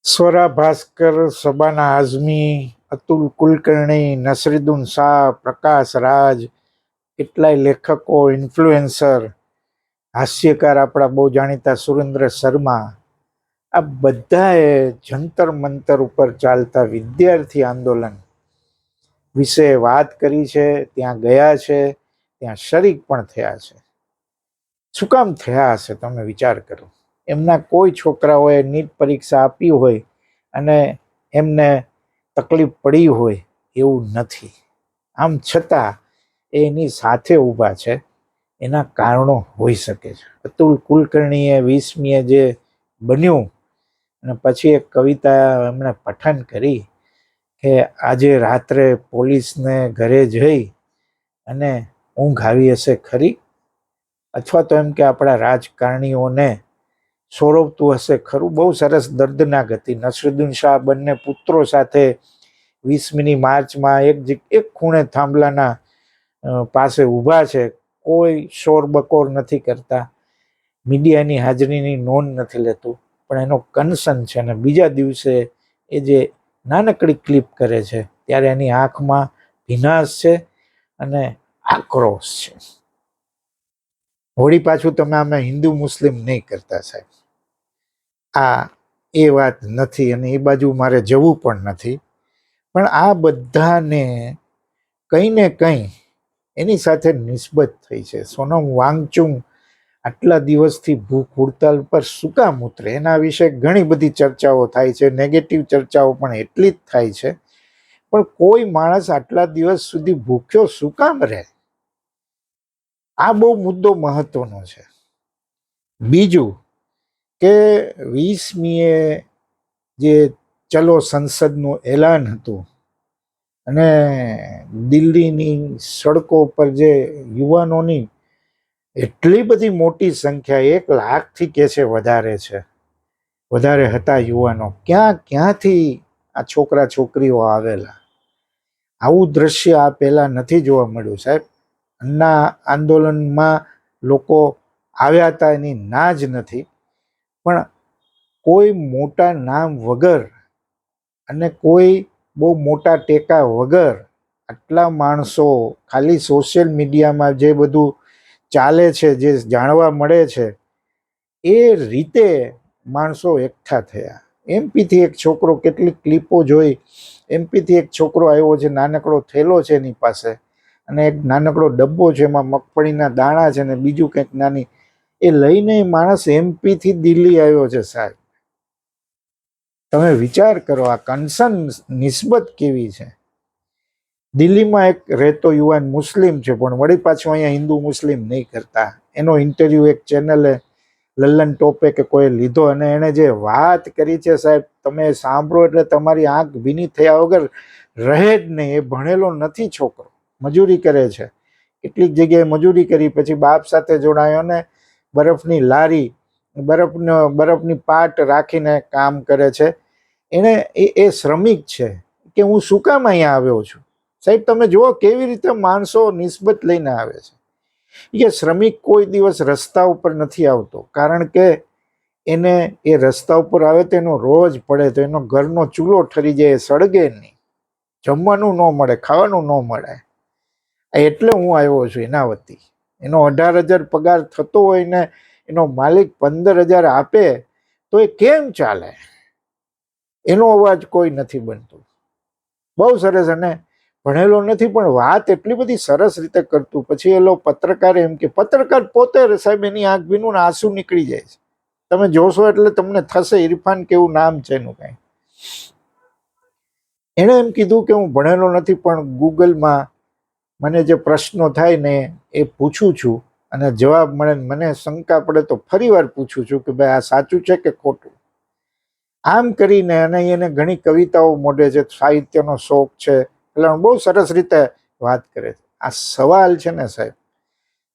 स्वरा भास्कर, शबाना आजमी, अतुल कुलकर्णी, नसरुद्दीन शाह, प्रकाश राज, કેટલાય લેખકો, ઇન્ફ્લુએન્સર, હાસ્યકાર આપણા બહુ જાણીતા સુરેન્દ્ર શર્મા, આ બધાએ જંતર મંતર ઉપર ચાલતા વિદ્યાર્થી આંદોલન વિશે વાત કરી છે, ત્યાં ગયા છે, ત્યાં શરીક પણ થયા છે. શું કામ થયા હશે તમે વિચાર કરો. એમના કોઈ છોકરાઓએ નીટ પરીક્ષા આપી હોય અને એમને તકલીફ પડી હોય એવું નથી. આમ છતાં એની સાથે ઊભા છે. એના કારણો હોઈ શકે છે. અતુલ કુલકર્ણીએ 20મીએ જે બન્યું અને પછી એક કવિતા એમણે પઠન કરી કે આજે રાત્રે પોલીસને ઘરે જઈ અને ઊંઘ આવી હશે ખરી, અથવા તો એમ કે આપણા રાજકારણીઓને સોરવતું હશે ખરું. બહુ સરસ દર્દનાક હતી. નસરુદ્દીન શાહ બંને પુત્રો સાથે 20મી માર્ચમાં એક ખૂણે થાંભલાના પાસે ઊભા છે. કોઈ શોર બકોર નથી કરતા, મીડિયાની હાજરીની નોંધ નથી લેતું, પણ એનો કન્સર્ન છે. અને બીજા દિવસે એ જે નાનકડી ક્લિપ કરે છે ત્યારે એની આંખમાં ભીનાશ છે અને આક્રોશ છે. હોળી પાછું તમે આમે હિન્દુ મુસ્લિમ નહીં કરતા સાહેબ, આ એ વાત નથી અને એ બાજુ મારે જવું પણ નથી. પણ આ બધાને કંઈ ને કંઈ એની સાથે નિસ્બત થઈ છે. સોનમ વાંગચુક આટલા દિવસથી ભૂખ હડતાલ પર શું કામ ઉતરે, એના વિશે ઘણી બધી ચર્ચાઓ થાય છે. નેગેટિવ ચર્ચાઓ પણ એટલી જ થાય છે. પણ કોઈ માણસ આટલા દિવસ સુધી ભૂખ્યો શું કામ રહે, આ બહુ મુદ્દો મહત્વનો છે. બીજું કે 20મીએ જે ચલો સંસદનું એલાન હતું અને દિલ્હીની સડકો પર જે યુવાનોની એટલી બધી મોટી સંખ્યા, 1 લાખથી કે છે વધારે હતા યુવાનો. ક્યાંથી આ છોકરા છોકરીઓ આવેલા. આવું દ્રશ્ય આ પહેલા નથી જોવા મળ્યું સાહેબ. અન્ના આંદોલનમાં લોકો આવ્યા હતા એની ના જ નથી, પણ કોઈ મોટા નામ વગર અને કોઈ બહુ મોટા ટેકા વગર આટલા માણસો ખાલી સોશિયલ મીડિયામાં જે બધું ચાલે છે, જે જાણવા મળે છે, એ રીતે માણસો એકઠા થયા. એમપીથી એક છોકરો, કેટલીક ક્લિપો જોઈ, એમપીથી એક છોકરો આવ્યો છે, નાનકડો થેલો છે એની પાસે અને એક નાનકડો ડબ્બો છે, એમાં મગફળીના દાણા છે ને બીજું કંઈક નાની, એ લઈને માણસ એમપીથી દિલ્હી આવ્યો છે સાહેબ. તમે વિચાર કરો આ કન્સર્ન નિસ્બત કેવી છે. દિલ્હીમાં એક રહેતો યુવાન મુસ્લિમ છે, પણ વળી પાછું અહીંયા હિન્દુ મુસ્લિમ નહીં કરતા. એનો ઇન્ટરવ્યૂ એક ચેનલે લલ્લન ટોપે કે કોઈ લીધો અને એણે જે વાત કરી છે સાહેબ, તમે સાંભળો એટલે તમારી આંખ ભીની થયા વગર રહે જ નહીં. એ ભણેલો નથી છોકરો, મજૂરી કરે છે. કેટલીક જગ્યાએ મજૂરી કરી, પછી બાપ સાથે જોડાયો ને બરફની લારી, બરફની પાટ રાખીને કામ કરે છે. એને એ શ્રમિક છે કે હું શું કામ અહીંયા આવ્યો છું. સાહેબ તમે જુઓ કેવી રીતે માણસો નિસ્બત લઈને આવે છે. કે શ્રમિક કોઈ દિવસ રસ્તા ઉપર નથી આવતો, કારણ કે એને એ રસ્તા ઉપર આવે તો એનો રોજ પડે, તો એનો ઘરનો ચૂલો ઠરી જાય, સળગે નહીં, જમવાનું ન મળે, ખાવાનું ન મળે. એટલે હું આવ્યો છું એના વતી. એનો 18,000 પગાર થતો હોય ને એનો માલિક 15,000 આપે તો એ કેમ ચાલે? એનો અવાજ કોઈ નથી બનતું. બહુ સરસ. અને ભણેલો નથી પણ વાત એટલી બધી સરસ રીતે કરતું. પછી એલો પત્રકાર એમ કે, પત્રકાર પોતે સાહેબ એની આંખ ભીનું ને આંસુ નીકળી જાય છે. તમે જોશો એટલે તમને થશે. ઇરફાન કેવું નામ છે એનું કઈ. એણે એમ કીધું કે હું ભણેલો નથી પણ ગૂગલમાં મને જે પ્રશ્નો થાય ને એ પૂછું છું અને જવાબ મળે, મને શંકા પડે તો ફરી વાર પૂછું છું કે ભાઈ આ સાચું છે કે ખોટું. આમ કરીને અને એને ઘણી કવિતાઓ મોઢે છે, સાહિત્યનો શોખ છે, એટલે બહુ સરસ રીતે વાત કરે છે. આ સવાલ છે ને સાહેબ,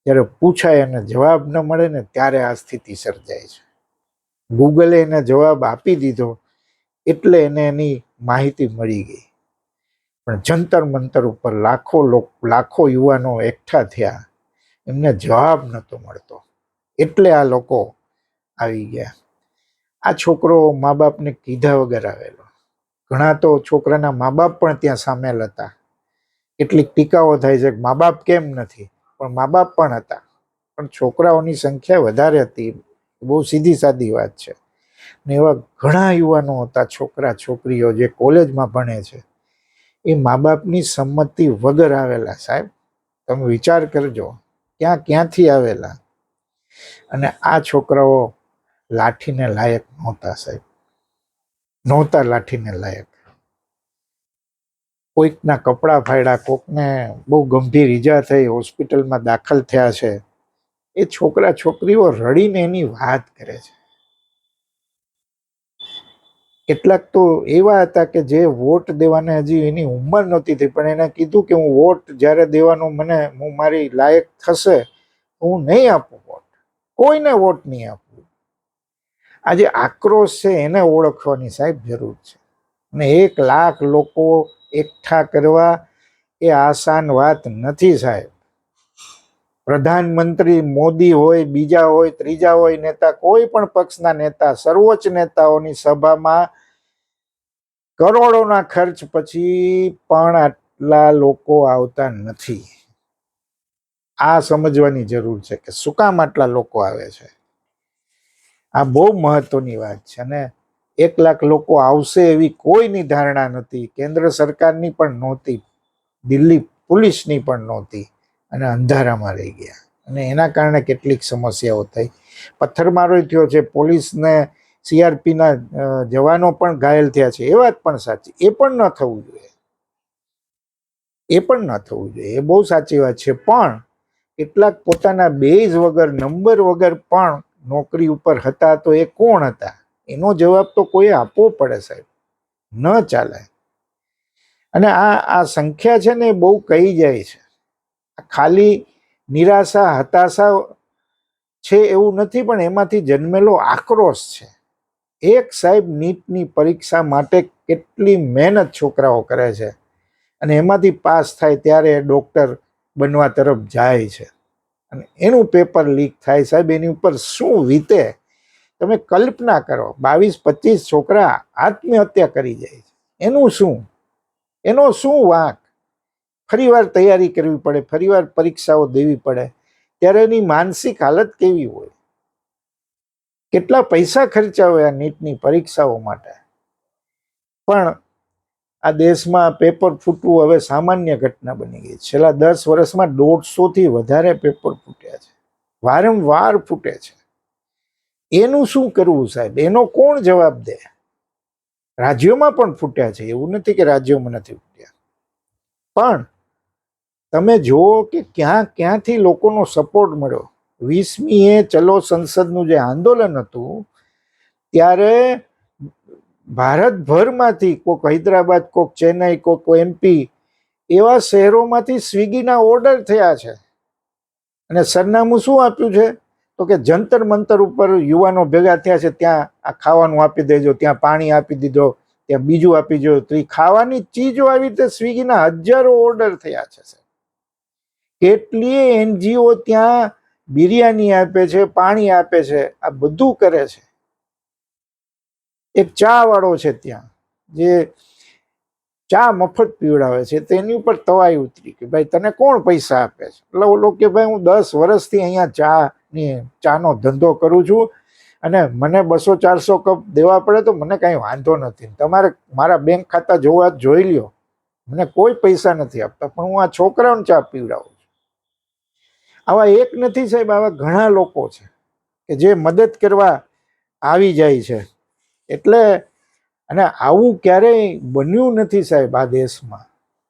જ્યારે પૂછાય અને જવાબ ન મળે ને ત્યારે આ સ્થિતિ સર્જાય છે. ગૂગલે એને જવાબ આપી દીધો એટલે એને એની માહિતી મળી ગઈ. પણ જંતર મંતર ઉપર લાખો યુવાનો એકઠા થયા, એમને જવાબ નહોતો મળતો, એટલે આ લોકો આવી ગયા. આ છોકરો મા બાપને કીધા વગર આવેલો. ઘણા તો છોકરાના મા બાપ પણ ત્યાં સામેલ હતા. કેટલીક ટીકાઓ થાય છે કે મા બાપ કેમ નથી, પણ મા બાપ પણ હતા, પણ છોકરાઓની સંખ્યા વધારે હતી. બહુ સીધી સાદી વાત છે. ને એવા ઘણા યુવાનો હતા, છોકરા છોકરીઓ જે કોલેજમાં ભણે છે, એ મા બાપની સંમતિ વગર આવેલા. સાહેબ, તમે વિચાર કરજો ક્યાંથી આવેલા. અને આ છોકરાઓ લાઠીને લાયક નહોતા. સાહેબ, નહોતા લાઠીને લાયક. કોઈકના કપડાં ફાડ્યા, કોઈકને બહુ ગંભીર ઈજા થઈ, હોસ્પિટલમાં દાખલ થયા છે. એ છોકરા છોકરીઓ રડીને એની વાત કરે છે. કેટલાક તો એવા હતા કે જે વોટ દેવાને હજી એની ઉંમર નહોતી થઈ, પણ એને કીધું કે હું વોટ જ્યારે દેવાનું હું મારી લાયક થશે હું નહીં આપું વોટ, કોઈને વોટ નહીં આપું. આ જે આક્રોશ છે એને ઓળખવાની સાહેબ જરૂર છે. અને 1 લાખ લોકો એકઠા કરવા એ આસાન વાત નથી સાહેબ. પ્રધાનમંત્રી મોદી હોય, બીજા હોય, ત્રીજા હોય નેતા, કોઈ પણ પક્ષના નેતા, સર્વોચ્ચ નેતાઓની સભામાં કરોડોના ખર્ચ પછી પણ આટલા લોકો આવતા નથી. આ સમજવાની જરૂર છે કે શું કામ આટલા લોકો આવે છે. આ બહુ મહત્વની વાત છે. અને 1 લાખ લોકો આવશે એવી કોઈની ધારણા નથી. કેન્દ્ર સરકારની પણ નહોતી, દિલ્હી પોલીસની પણ નહોતી. અને અંધારામાં રહી ગયા. અને એના કારણે કેટલીક સમસ્યાઓ થઈ. પથ્થરમારો થયો છે, પોલીસને CRPના જવાનો પણ ઘાયલ થયા છે. એ વાત પણ સાચી. એ પણ ન થવું જોઈએ. એ બહુ સાચી વાત છે. પણ કેટલાક પોતાના બેઝ વગર, નંબર વગર પણ નોકરી ઉપર હતા. તો એ કોણ હતા? એનો જવાબ તો કોઈ આપવો પડે સાહેબ. ન ચાલે. અને આ સંખ્યા છે ને બહુ કહી જાય છે. ખાલી નિરાશા, હતાશા છે એવું નથી, પણ એમાંથી જન્મેલો આક્રોશ છે. સાહેબ, નીટની પરીક્ષા માટે કેટલી મહેનત છોકરાઓ કરે છે, અને એમાંથી પાસ થાય ત્યારે ડોક્ટર બનવા તરફ જાય છે, અને એનું પેપર લીક થાય. સાહેબ, એની ઉપર શું વીતે તમે કલ્પના કરો. 22-25 છોકરા આત્મહત્યા કરી જાય છે. એનો શું વાંક? ફરીવાર તૈયારી કરવી પડે, ફરીવાર પરીક્ષાઓ દેવી પડે, ત્યારે એની માનસિક હાલત કેવી હોય? કેટલા પૈસા ખર્ચા હોય આ નીટની પરીક્ષાઓ માટે. પણ આ દેશમાં પેપર ફૂટવું હવે સામાન્ય ઘટના બની ગઈ. છેલ્લા 10 વર્ષમાં 150થી વધારે પેપર ફૂટ્યા છે, વારંવાર ફૂટે છે. એનું શું કરવું સાહેબ? એનો કોણ જવાબ દે? રાજ્યોમાં પણ ફૂટ્યા છે, એવું નથી કે રાજ્યોમાં નથી ફૂટ્યા, પણ તમે જુઓ કે ક્યાંથી લોકોનો સપોર્ટ મળ્યો. 20મીએ ચલો સંસદનું જે આંદોલન હતું, ત્યારે ભારતભરમાંથી, કોઈક હૈદરાબાદ, કોઈક ચેન્નઈ, કોઈક MP, એવા શહેરોમાંથી સ્વિગીના ઓર્ડર થયા છે. અને સરનામું શું આપ્યું છે? તો કે જંતર મંતર ઉપર યુવાનો ભેગા થયા છે, ત્યાં આ ખાવાનું આપી દેજો, ત્યાં પાણી આપી દીધો, ત્યાં બીજું આપી દેજો. તો એ ખાવાની ચીજો આવી રીતે સ્વિગીના હજારો ઓર્ડર થયા છે. કેટલી NGO ત્યાં બિરયાની આપે છે, પાણી આપે છે, આ બધું કરે છે. એક ચા વાળો છે ત્યાં, જે ચા મફત પીવડાવે છે, તેની ઉપર તવાઈ ઉતરી કે ભાઈ તને કોણ પૈસા આપે છે? એટલે ઓલો કે ભાઈ હું 10 વર્ષથી અહીંયા ચાનો ધંધો કરું છું, અને મને 200-400 કપ દેવા પડે તો મને કાંઈ વાંધો નથી. તમારે મારા બેંક ખાતા જોઈ લ્યો, મને કોઈ પૈસા નથી આપતા, પણ હું આ છોકરાઓને ચા પીવડાવું છું. આવા એક નથી સાહેબ, આવા ઘણા લોકો છે કે જે મદદ કરવા આવી જાય છે. એટલે, અને આવું ક્યારેય બન્યું નથી સાહેબ આ દેશમાં,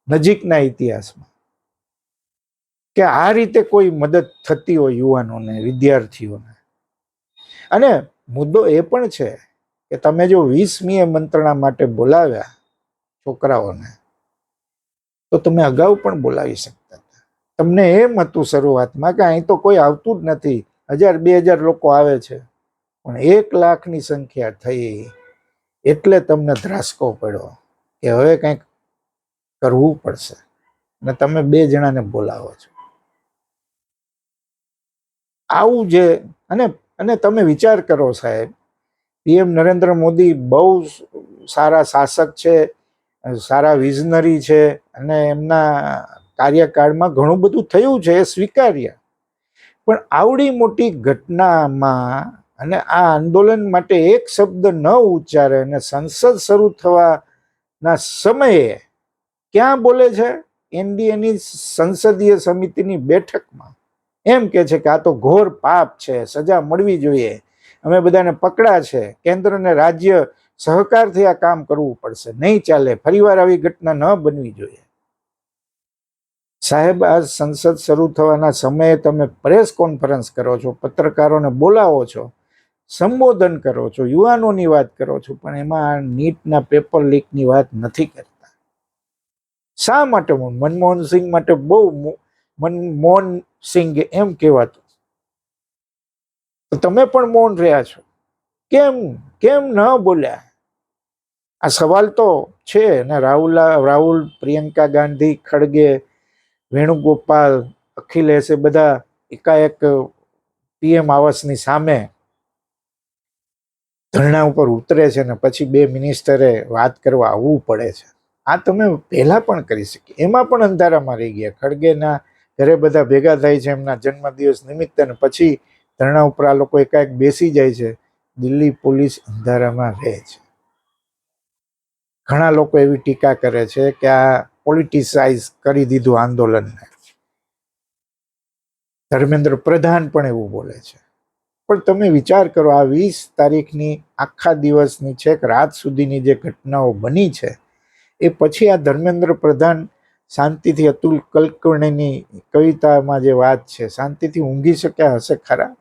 નજીકના ઇતિહાસમાં, કે આ રીતે કોઈ મદદ થતી હોય યુવાનોને, વિદ્યાર્થીઓને. અને મુદ્દો એ પણ છે કે તમે જો 20મીએ મંત્રણા માટે બોલાવ્યા છોકરાઓને, તો તમે અગાઉ પણ બોલાવી શકતા હતા. તમને એમ હતું શરૂઆતમાં કે અહીં તો કોઈ આવતું જ નથી, 1000-2000 લોકો આવે છે, પણ 1 લાખની સંખ્યા થઈ એટલે તમને ધ્રાસકો પડ્યો કે હવે કંઈક કરવું પડશે. અને તમે 2 જણાને બોલાવો છો. આવું જે, અને તમે વિચાર કરો સાહેબ, પીએમ નરેન્દ્ર મોદી બહુ સારા શાસક છે, સારા વિઝનરી છે, અને એમના કાર્યકાળમાં ઘણું બધું થયું છે, એ સ્વીકાર્ય. પણ આવડી મોટી ઘટનામાં અને આ આંદોલન માટે એક શબ્દ ન ઉચ્ચારે અને સંસદ શરૂ થવાના સમયે ક્યાં બોલે છે? એનડીએની સંસદીય સમિતિની બેઠકમાં એમ કે છે કે આ તો ઘોર પાપ છે, સજા મળવી જોઈએ, અમે બધાને પકડા છે, કેન્દ્ર અને રાજ્ય સહકારથી આ કામ કરવું પડશે, નહીં ચાલે, ફરીવાર આવી ઘટના ન બનવી જોઈએ. સાહેબ, આ સંસદ શરૂ થવાના સમયે તમે પ્રેસ કોન્ફરન્સ કરો છો, પત્રકારોને બોલાવો છો, સંબોધન કરો છો, યુવાનોની વાત કરો છો, પણ એમાં નીટના પેપર લીકની વાત નથી કરતા. શા માટે? મનમોહન સિંહ માટે બહુ મનમોહન સિંહ એમ કહેવાતું, તો તમે પણ મૌન રહ્યા છો. કેમ ન બોલ્યા? આ સવાલ તો છે ને. રાહુલ, પ્રિયંકા ગાંધી, ખડગે, વેણુગોપાલ, અખિલેશ, એ બધા એકાએક પીએમ આવાસની સામે ધરણા ઉપર ઉતરે છે ને પછી બે મિનિસ્ટરે વાત કરવા આવવું પડે છે. આ તમે પહેલા પણ કરી શકી, એમાં પણ અંધારામાં રહી ગયા. ખડગેના ઘરે બધા ભેગા થાય છે એમના જન્મદિવસ નિમિત્તે, ને પછી ધરણા ઉપર આ લોકો એકાએક બેસી જાય છે. દિલ્હી પોલીસ અંધારામાં રહે છે. ઘણા લોકો એવી ટીકા કરે છે કે આ પોલિટિસાઇઝ કરી દીધું આંદોલનને. ધર્મેન્દ્ર પ્રધાન પણ એવું બોલે છે. પણ તમે વિચાર કરો, આ 20 તારીખની આખા દિવસની છેક રાત સુધીની જે ઘટનાઓ બની છે, એ પછી આ ધર્મેન્દ્ર પ્રધાન શાંતિથી અતુલ કલકર્ણીની કવિતામાં જે વાત છે, શાંતિથી ઊંઘી શક્યા હશે ખરા?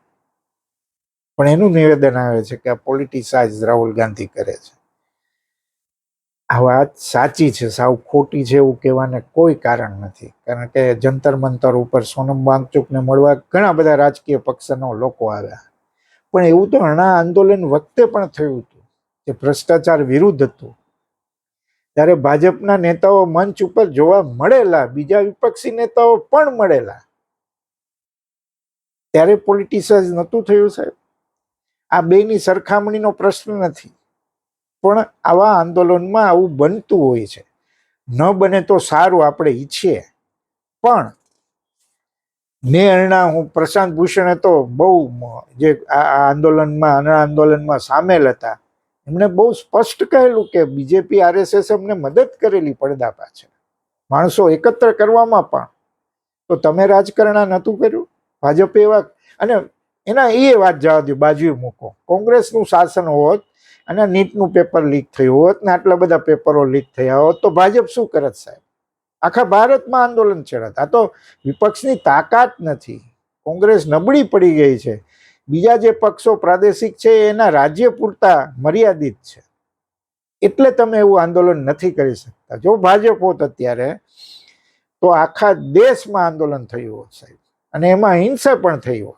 પણ એનું નિવેદન આવે છે કે આ પોલિટિસાઇઝ રાહુલ ગાંધી કરે છે. આ વાત સાચી છે, સાવ ખોટી છે એવું કહેવાને કોઈ કારણ નથી. કારણ કે જંતર મંતર ઉપર સોનમ વાંગચુકને મળવા ઘણા બધા રાજકીય પક્ષના લોકો આવ્યા. પણ એવું તો અણા આંદોલન વખતે પણ થયું હતું, જે ભ્રષ્ટાચાર વિરુદ્ધ હતું. ત્યારે ભાજપના નેતાઓ મંચ ઉપર જોવા મળેલા, બીજા વિપક્ષી નેતાઓ પણ મળેલા. ત્યારે પોલિટિસાઇઝ નહોતું થયું સાહેબ. આ બેની સરખામણીનો પ્રશ્ન નથી, પણ આવા આંદોલનમાં આવું બનતું હોય છે. ન બને તો સારું, આપણે ઈચ્છીએ. પણ હું પ્રશાંત ભૂષણે તો બહુ, જે આ આંદોલનમાં સામેલ હતા, એમણે બહુ સ્પષ્ટ કહેલું કે બીજેપી આરએસએસ અમને મદદ કરેલી પડદા પાછળ, માણસો એકત્ર કરવામાં પણ. તો તમે રાજકારણ નહોતું કર્યું, ભાજપે એવા. અને એના એ વાત જવા દો, બાજુએ મૂકો. કોંગ્રેસનું શાસન હોત અને નીટનું પેપર લીક થયું હોત ને આટલા બધા પેપરો લીક થયા હોત, તો ભાજપ શું કરત સાહેબ? આખા ભારતમાં આંદોલન છેડત. આ તો વિપક્ષની તાકાત નથી, કોંગ્રેસ નબળી પડી ગઈ છે. બીજા જે પક્ષો પ્રાદેશિક છે એના રાજ્ય પૂરતા મર્યાદિત છે, એટલે તમે એવું આંદોલન નથી કરી શકતા. જો ભાજપ હોત અત્યારે, તો આખા દેશમાં આંદોલન થયું હોત સાહેબ, અને એમાં હિંસા પણ થઈ હોત.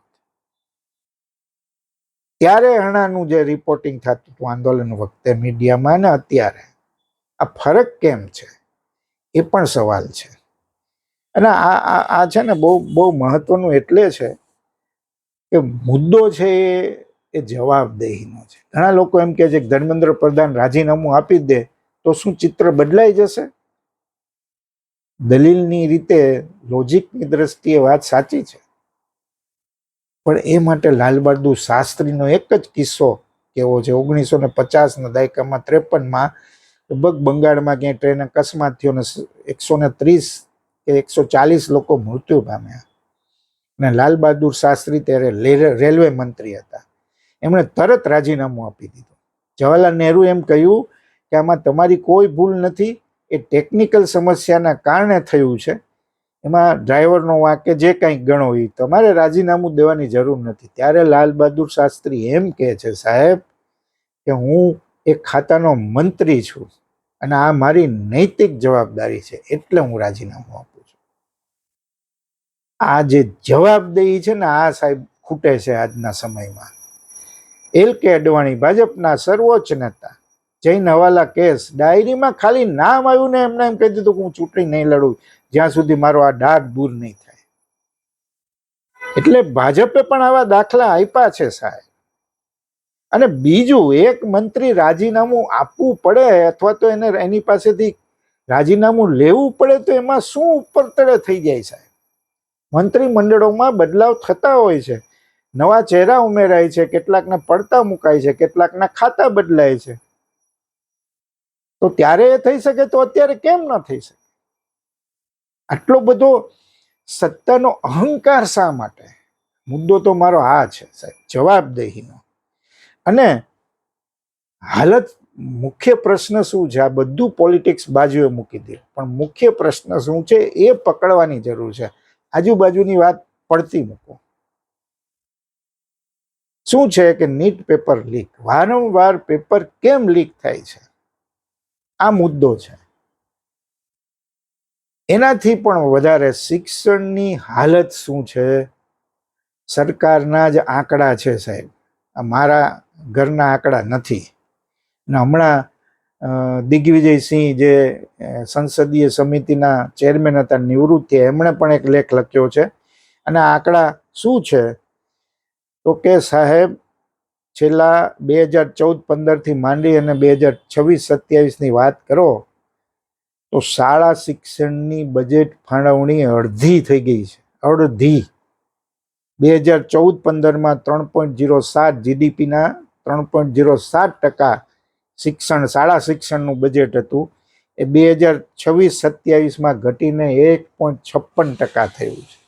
ત્યારે હણાનું જે રિપોર્ટિંગ થતું હતું આંદોલન વખતે મીડિયામાં, ને અત્યારે આ ફરક કેમ છે એ પણ સવાલ છે. અને આ છે ને બહુ મહત્વનું એટલે છે કે મુદ્દો છે એ જવાબદેહીનો છે. ઘણા લોકો એમ કહે છે કે ધર્મેન્દ્ર પ્રધાન રાજીનામું આપી દે તો શું ચિત્ર બદલાઈ જશે? દલીલની રીતે, લોજિકની દ્રષ્ટિએ વાત સાચી છે, પણ એ માટે લાલ બહાદુર શાસ્ત્રીનો એક જ કિસ્સો કેવો છે. 1950ના દાયકામાં 53માં લગભગ બંગાળમાં ક્યાંય ટ્રેન અકસ્માત થયો ને 130 કે 140 લોકો મૃત્યુ પામ્યા. અને લાલ બહાદુર શાસ્ત્રી ત્યારે રેલવે મંત્રી હતા. એમણે તરત રાજીનામું આપી દીધું. જવાહરલાલ નહેરુ એમ કહ્યું કે આમાં તમારી કોઈ ભૂલ નથી, એ ટેકનિકલ સમસ્યાના કારણે થયું છે, એમાં ડ્રાઈવરનો વાંક કે જે કંઈક ગણો એ તમારે રાજીનામું દેવાની જરૂર નથી. ત્યારે લાલ બહાદુર શાસ્ત્રી એમ કહે છે, સાહેબ, કે હું એક ખાતાનો મંત્રી છું અને આ મારી નૈતિક જવાબદારી છે, એટલે હું રાજીનામું આપું છું. આ જે જવાબદેહી છે ને, આ સાહેબ ખૂટે છે આજના સમયમાં. એલ કે અડવાણી, ભાજપના સર્વોચ્ચ નેતા, જૈન હવાલા કેસ, ડાયરીમાં ખાલી નામ આવ્યું ને એમને એમ કહી દીધું કે હું ચૂંટણી નહીં લડું જ્યાં સુધી મારો આ ડાઘ દૂર નહીં થાય. એટલે ભાજપે પણ આવા દાખલા આપ્યા છે સાહેબ. અને બીજું, એક મંત્રી રાજીનામું આપવું પડે અથવા તો એને એની પાસેથી રાજીનામું લેવું પડે તો એમાં શું ઉપર તળે થઈ જાય સાહેબ? મંત્રીમંડળોમાં બદલાવ થતા હોય છે, નવા ચહેરા ઉમેરાય છે, કેટલાકને પડતા મુકાય છે, કેટલાકના ખાતા બદલાય છે. તો ત્યારે એ થઈ શકે તો અત્યારે કેમ ન થઈ શકે? આટલો બધો સત્તાનો અહંકાર શા માટે? મુદ્દો તો મારો આ છે સાહેબ, જવાબદેહીનો. અને હાલત, મુખ્ય પ્રશ્ન શું છે? આ બધું પોલિટિક્સ બાજુએ મૂકી દે, પણ મુખ્ય પ્રશ્ન શું છે એ પકડવાની જરૂર છે. આજુબાજુની વાત પડતી મૂકો. શું છે કે નીટ પેપર લીક, વારંવાર પેપર કેમ લીક થાય છે, આ મુદ્દો છે. એનાથી પણ વધારે શિક્ષણની હાલત શું છે? સરકારના જ આંકડા છે સાહેબ, આ મારા ઘરના આંકડા નથી. અને હમણાં દિગ્વિજયસિંહ જે સંસદીય સમિતિના ચેરમેન હતા, નિવૃત્ત થયા, એમણે પણ એક લેખ લખ્યો છે. અને આંકડા શું છે તો કે સાહેબ, છેલ્લા 2014-15 માંડી અને 2026-27ની વાત કરો તો શાળા શિક્ષણની બજેટ ફાળવણી અડધી થઈ ગઈ છે, અડધી. 2014-15માં 3.07 જીડીપીના 3.07% શિક્ષણ, શાળા શિક્ષણનું બજેટ હતું. એ 2026-27માં ઘટીને 1.56% થયું છે.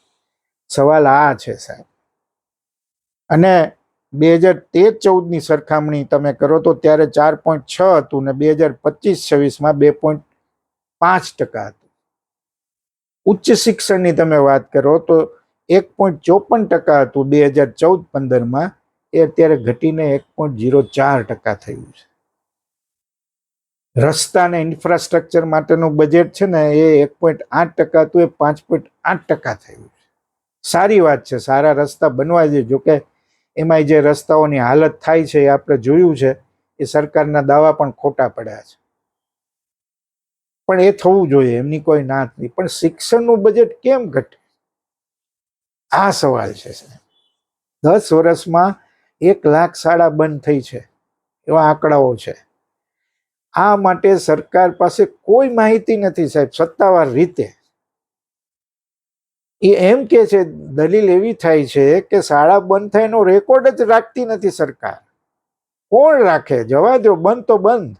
સવાલ આ છે સાહેબ. અને 2013-14ની સરખામણી તમે કરો તો ત્યારે 4.6 હતું ને 2025-26માં 2.5% હતું. ઉચ્ચ શિક્ષણની તમે વાત કરો તો 1.54% હતું 2014-15માં, એ અત્યારે ઘટીને 1.04% થયું છે. રસ્તા અને ઇન્ફ્રાસ્ટ્રક્ચર માટેનું બજેટ છે ને, એ 1.8% હતું, એ 5.8% થયું છે. સારી વાત છે, સારા રસ્તા બનવા જોઈએ. જોકે એમાં જે રસ્તાઓની હાલત થાય છે એ આપણે જોયું છે, એ સરકારના દાવા પણ ખોટા પડ્યા છે. પણ એ થવું જોઈએ, એમની કોઈ ના નથી. પણ શિક્ષણનું બજેટ કેમ ઘટે, આ સવાલ છે. 10 વર્ષમાં 1 લાખ શાળા બંધ થઈ છે, એવા આંકડાઓ છે. આ માટે સરકાર પાસે કોઈ માહિતી નથી સાહેબ, સત્તાવાર રીતે. એ એમ કે છે, દલીલ એવી થાય છે કે શાળા બંધ થાય એનો રેકોર્ડ જ રાખતી નથી સરકાર. કોણ રાખે? જવા દો, બંધ તો બંધ.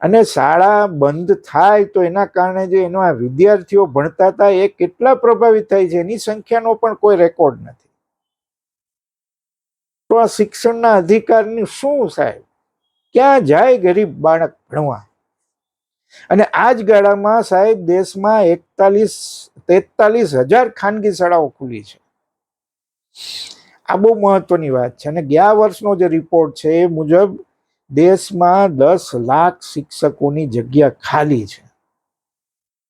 અને શાળા બંધ થાય તો એના કારણે જે એના વિદ્યાર્થીઓ ભણતા હતા એ કેટલા પ્રભાવિત થાય છે, એની સંખ્યાનો પણ કોઈ રેકોર્ડ નથી. તો આ શિક્ષણના અધિકારની શું સાહેબ? ક્યાં જાય ગરીબ બાળક ભણવા? અને આ જ ગાળામાં સાહેબ દેશમાં 43,000 ખાનગી શાળાઓ ખુલી છે. આ બહુ મહત્વની વાત છે. અને ગયા વર્ષનો જે રિપોર્ટ છે એ મુજબ દેશમાં 10 લાખ શિક્ષકોની જગ્યા ખાલી છે.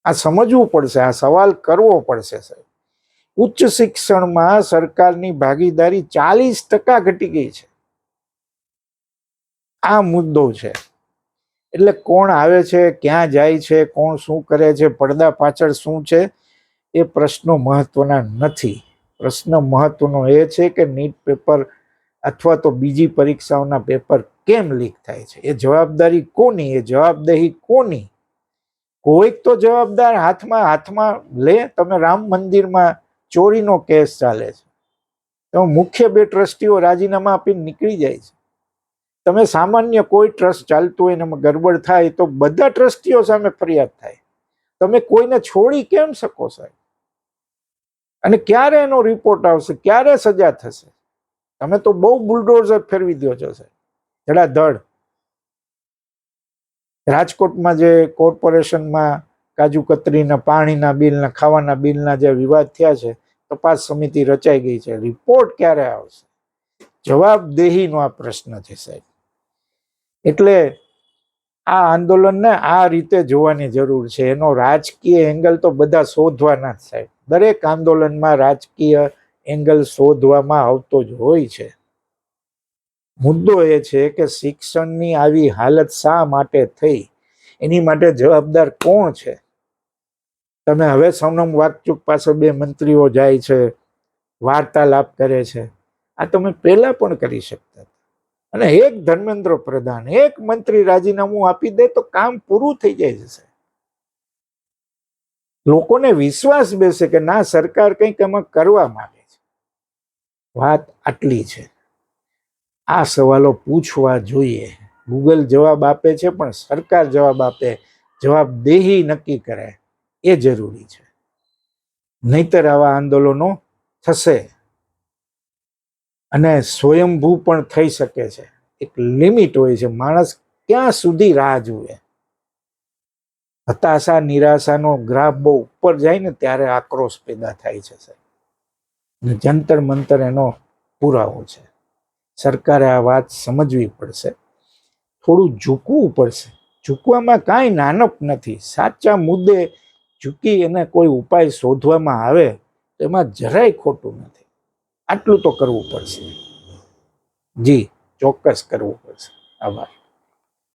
આ સમજવું પડશે, આ સવાલ કરવો પડશે સાહેબ. ઉચ્ચ શિક્ષણમાં સરકારની ભાગીદારી 40% ઘટી ગઈ છે. આ મુદ્દો છે. એટલે કોણ આવે છે, ક્યાં જાય છે, કોણ શું કરે છે, પડદા પાછળ શું છે, એ પ્રશ્નો મહત્વના નથી. પ્રશ્ન મહત્વનો એ છે કે નીટ પેપર અથવા તો બીજી પરીક્ષાઓના પેપર કેમ લીક થાય છે? એ જવાબદારી કોની? એ જવાબદેહી કોની? કોઈક તો જવાબદાર હાથમાં લે. તમે રામ મંદિરમાં ચોરીનો કેસ ચાલે છે, તો મુખ્ય 2 ટ્રસ્ટીઓ રાજીનામા આપીને નીકળી જાય છે. તમે સામાન્ય કોઈ ટ્રસ્ટ ચાલતું હોય ને ગડબડ થાય તો બધા ટ્રસ્ટીઓ સામે ફરિયાદ થાય. તમે કોઈને છોડી કેમ શકો સાહેબ? અને ક્યારે એનો રિપોર્ટ આવશે? ક્યારે સજા થશે? તમે તો બહુ બુલડોઝર ફેરવી દો છો સાહેબ, ધડાધડ. રાજકોટમાં જે કોર્પોરેશનમાં કાજુ કતરીના, પાણીના બિલના, ખાવાના બિલના જે વિવાદ થયા છે, તપાસ સમિતિ રચાઈ ગઈ છે. રિપોર્ટ ક્યારે આવશે? જવાબદેહીનો આ પ્રશ્ન છે સાહેબ. એટલે આ આંદોલનને આ રીતે જોવાની જરૂર છે. એનો રાજકીય એંગલ તો બધા શોધવાના જ સાહેબ. દરેક આંદોલનમાં રાજકીય એંગલ શોધવામાં આવતો જ હોય છે. મુદ્દો એ છે કે શિક્ષણની આવી હાલત શા માટે થઈ, એની માટે જવાબદાર કોણ છે? તમે હવે સોનમ વાકચૂક પાસે 2 મંત્રીઓ જાય છે, વાર્તાલાપ કરે છે. આ તમે પહેલા પણ કરી શકતા. અને એક ધર્મેન્દ્ર પ્રધાન, એક મંત્રી રાજીનામું આપી દે તો કામ પૂરું થઈ જાય છે. લોકોને વિશ્વાસ બેસે કે ના, સરકાર કંઈક એમાં કરવા માંગે છે. વાત આટલી છે. આ સવાલો પૂછવા જોઈએ. ગૂગલ જવાબ આપે છે, પણ સરકાર જવાબ આપે, જવાબદેહી નક્કી કરે, એ જરૂરી છે. નહીતર આવા આંદોલનો થશે અને સ્વયંભૂ પણ થઈ શકે છે. એક લિમિટ હોય છે. માણસ ક્યાં સુધી રાહ જુએ? હતાશા, નિરાશાનો ગ્રાફ બહુ ઉપર જાય ને ત્યારે આક્રોશ પેદા થાય છે. જંતર મંતર એનો પુરાવો છે. સરકારે આ વાત સમજવી પડશે, થોડું ઝૂકવું પડશે. ઝૂકવામાં કાંઈ નાનપ નથી. સાચા મુદ્દે ઝૂકી અને કોઈ ઉપાય શોધવામાં આવે તો એમાં જરાય ખોટું નથી. આટલું તો કરવું પડશે. જી, ચોક્કસ કરવું પડશે. આભાર.